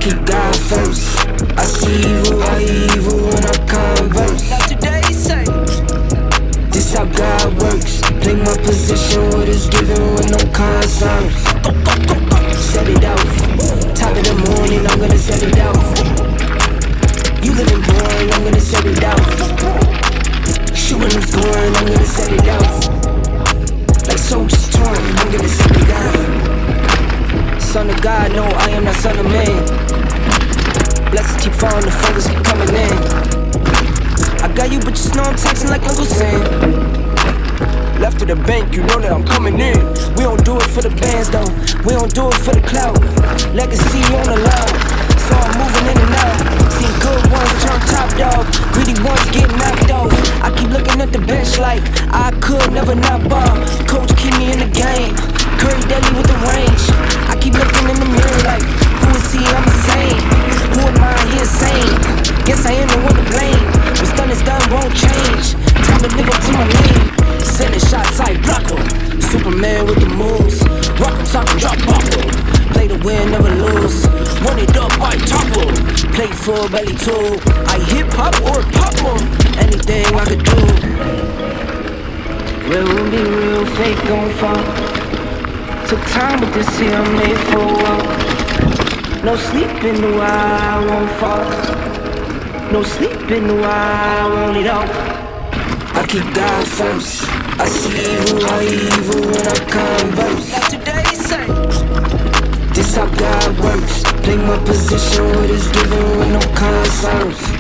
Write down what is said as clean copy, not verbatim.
keep God first. I see evil when I converse. Now today say, this how God works. Play my position, what is given with no concerns. Set it out. Top of the morning, I'm gonna set it out. You living boring, I'm gonna set it out. Shooting them scoring, I'm gonna set it out. Like soldiers torn, I'm gonna set it out. Son of God, no, I am not son of man. Blessings keep falling, the fingers keep coming in. I got you, but just know I'm texting like Uncle Sam. Left to the bank, you know that I'm coming in. We don't do it for the bands though, we don't do it for the clout. Legacy on the line, so I'm moving in and out. Seen good ones turn top dog, greedy ones get knocked off. I keep looking at the bench like I could never not ball. Coach keep me in the game, Curry Daly with the range. I keep looking in the mirror like, who is he? I'm insane. Who am I? He insane. Guess I am the one to blame. What's done is done, won't change. Time to live up to my name. Sending shots, I block em. Superman with the moves. Rock 'em, sock 'em, drop off 'em. Play to win, never lose. Run it up, I topple. Play full belly too. I hip hop or pop 'em. Anything I could do. Real will be real, fake gon' fall. Took time, but this here I'm made for a while. No sleeping, no I won't fall. No sleeping, no I won't eat out. I keep God first. I see evil when I converse. now today say, This how God works. Play my position, what is given with no concerns.